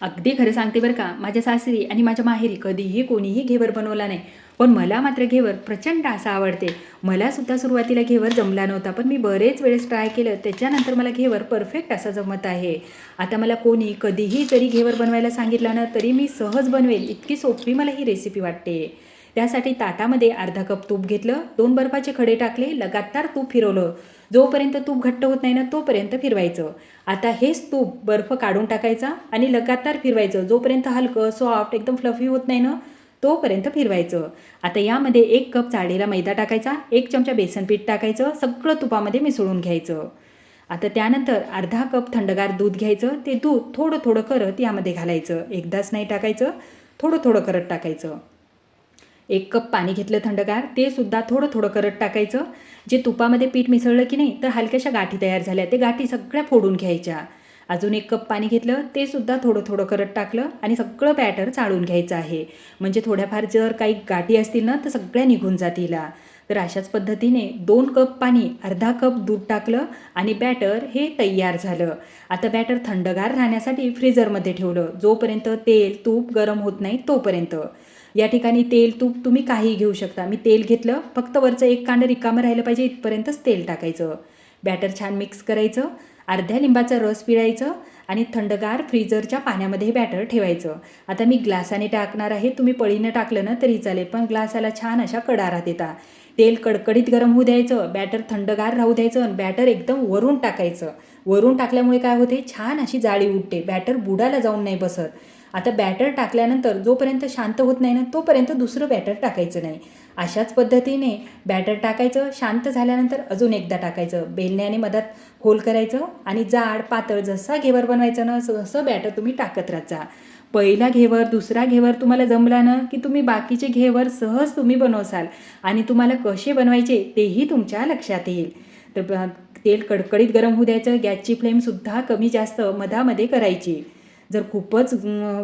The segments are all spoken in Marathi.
अगदी खरं सांगते बरं का, माझ्या सासरी आणि माझ्या माहेरी कधीही कोणीही घेवर बनवला नाही. पण मला मात्र घेवर प्रचंड असा आवडते. मला सुद्धा सुरुवातीला घेवर जमला नव्हता, पण मी बरेच वेळेस ट्राय केलं. त्याच्यानंतर मला घेवर परफेक्ट असा जमत आहे. आता मला कोणी कधीही जरी घेवर बनवायला सांगितलं ना, तरी मी सहज बनवेल. इतकी सोपी मला ही रेसिपी वाटते. त्यासाठी ताटामध्ये अर्धा कप तूप घेतलं, 2 बर्फाचे खडे टाकले, लगातार तूप फिरवलं. जोपर्यंत तूप घट्ट होत नाही ना, तोपर्यंत फिरवायचं. आता हेच तूप बर्फ काढून टाकायचा आणि लगातार फिरवायचं. जोपर्यंत हलकं, सॉफ्ट, एकदम फ्लफी होत नाही ना, तोपर्यंत फिरवायचं. आता यामध्ये 1 कप चाळलेला मैदा टाकायचा, 1 चमचा बेसन पीठ टाकायचं, सगळं तुपामध्ये मिसळून घ्यायचं. आता त्यानंतर अर्धा कप थंडगार दूध घ्यायचं. ते दूध थोडं थोडं करत यामध्ये घालायचं. एकदाच नाही टाकायचं, थोडं थोडं करत टाकायचं. 1 कप पाणी घेतलं थंडगार, ते सुद्धा थोडं थोडं करत टाकायचं. जे तुपामध्ये पीठ मिसळलं की नाही, तर हलक्याशा गाठी तयार झाल्या, ते गाठी सगळ्या फोडून घ्यायच्या. अजून 1 कप पाणी घेतलं, ते सुद्धा थोडं थोडं करत टाकलं आणि सगळं बॅटर चाळून घ्यायचं आहे. म्हणजे थोड्याफार जर काही गाठी असतील ना, तर सगळ्या निघून जातील. तर अशाच पद्धतीने 2 कप पाणी, अर्धा कप दूध टाकलं आणि बॅटर हे तयार झालं. आता बॅटर थंडगार राहण्यासाठी फ्रीझरमध्ये ठेवलं, जोपर्यंत तेल तूप गरम होत नाही तोपर्यंत. या ठिकाणी तेल तूप तुम्ही काहीही घेऊ शकता. मी तेल घेतलं, फक्त वरचं एक कांड रिकामं राहिलं पाहिजे इथपर्यंतच तेल टाकायचं. बॅटर छान मिक्स करायचं. अर्ध्या लिंबाचा रस पिळायचं आणि थंडगार फ्रीजरच्या पाण्यामध्ये हे बॅटर ठेवायचं. आता मी ग्लासाने टाकणार आहे. तुम्ही पळीनं टाकलं ना तरी चालेल, पण ग्लासाला छान अशा कडा राहतात. तेल कडकडीत गरम होऊ द्यायचं, बॅटर थंडगार राहू द्यायचं आणि बॅटर एकदम वरून टाकायचं. वरून टाकल्यामुळे काय होते, छान अशी जाळी उठते, बॅटर बुडाला जाऊन नाही बसत. आता बॅटर टाकल्यानंतर जोपर्यंत शांत होत नाही ना, तोपर्यंत दुसरं बॅटर टाकायचं नाही. अशाच पद्धतीने बॅटर टाकायचं. शांत झाल्यानंतर अजून एकदा टाकायचं. बेलण्याने मधात होल करायचं आणि जाड पातळ जसा घेवर बनवायचा ना, तसं बॅटर तुम्ही टाकत राहत जा. पहिला घेवर, दुसरा घेवर तुम्हाला जमला ना, की तुम्ही बाकीचे घेवर सहज तुम्ही बनवसाल आणि तुम्हाला कसे बनवायचे तेही तुमच्या लक्षात येईल. तर तेल कडकडीत गरम होऊ द्यायचं. गॅसची फ्लेमसुद्धा कमी जास्त मधामध्ये करायची. जर खूपच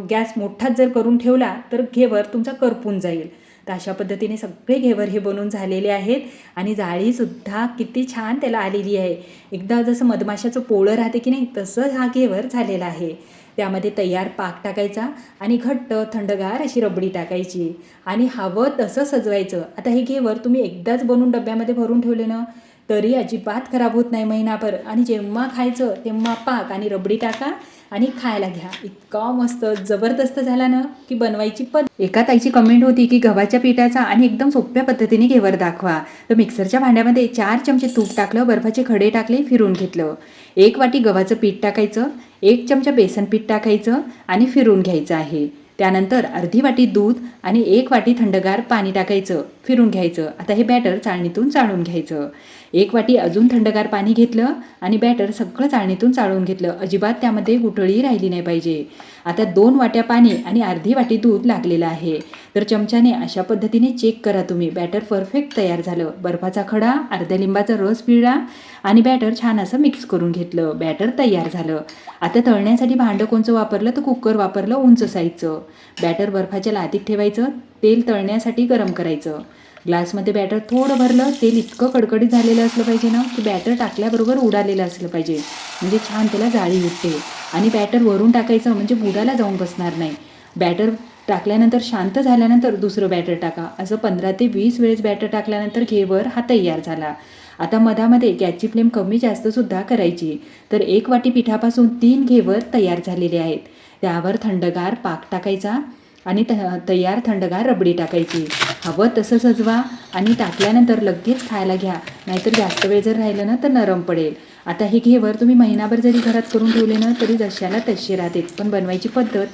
गॅस मोठाच जर करून ठेवला तर घेवर तुमचा करपून जाईल. तर अशा पद्धतीने सगळे घेवर हे बनवून झालेले आहेत आणि जाळीसुद्धा किती छान त्याला आलेली आहे. एकदा जसं मधमाशाचं पोळं राहते की नाही, तसं हा घेवर झालेला आहे. त्यामध्ये तयार पाक टाकायचा आणि घट्ट थंडगार अशी रबडी टाकायची आणि हवं तसं सजवायचं. आता हे घेवर तुम्ही एकदाच बनवून डब्यामध्ये भरून ठेवले ना, तरी अजिबात खराब होत नाही महिनाभर. आणि जेव्हा खायचं तेव्हा पाक आणि रबडी टाका आणि खायला घ्या. इतका मस्त जबरदस्त झाला ना, की बनवायची एका ताईची कमेंट होती की गव्हाच्या पिठाचा आणि एकदम सोप्या पद्धतीने घेवर दाखवा. तर मिक्सरच्या भांड्यामध्ये 4 चमचे तूप टाकलं, बर्फाचे खडे टाकले, फिरून घेतलं. 1 वाटी गव्हाचं पीठ टाकायचं, 1 चमचा बेसन पीठ टाकायचं आणि फिरून घ्यायचं आहे. त्यानंतर अर्धी वाटी दूध आणि 1 वाटी थंडगार पाणी टाकायचं, फिरून घ्यायचं. आता हे बॅटर चाळणीतून चाळून घ्यायचं. 1 वाटी अजून थंडगार पाणी घेतलं आणि बॅटर सगळं चाळणीतून चाळून घेतलं. अजिबात त्यामध्ये गुठळी राहिली नाही पाहिजे. आता 2 वाट्या पाणी आणि अर्धी वाटी दूध लागलेलं आहे. तर चमच्याने अशा पद्धतीने चेक करा तुम्ही. बॅटर परफेक्ट तयार झालं. बर्फाचा खडा, अर्ध्या लिंबाचा रस पिळला आणि बॅटर छान असं मिक्स करून घेतलं. बॅटर तयार झालं. आता तळण्यासाठी भांडं कोणचं वापरलं तर कुकर वापरलं उंच साईजचं. बॅटर बर्फाच्या लादीत ठेवायचं. तेल तळण्यासाठी गरम करायचं. ग्लासमध्ये बॅटर थोडं भरलं. तेल इतकं कडकडीत झालेलं असलं पाहिजे ना, की बॅटर टाकल्याबरोबर उडालेलं असलं पाहिजे, म्हणजे छान त्याला जाळी उठते. आणि बॅटर वरून टाकायचं म्हणजे बुडाला जाऊन बसणार नाही. बॅटर टाकल्यानंतर शांत झाल्यानंतर दुसरं बॅटर टाका. असं 15 ते 20 वेळेस बॅटर टाकल्यानंतर घेवर हा तयार झाला. आता मधामध्ये गॅसची फ्लेम कमी जास्तसुद्धा करायची. तर 1 वाटी पिठापासून 3 घेवर तयार झालेले आहेत. त्यावर थंडगार पाक टाकायचा आणि तयार थंडगार रबडी टाकायची. हवं तसं सजवा आणि टाकल्यानंतर लगेच खायला घ्या, नाहीतर जास्त वेळ जर राहिलं ना तर नरम पडेल. आता हे घेवर तुम्ही महिनाभर जरी घरात करून ठेवले ना, तरी जशाला तसे राहते. पण बनवायची पद्धत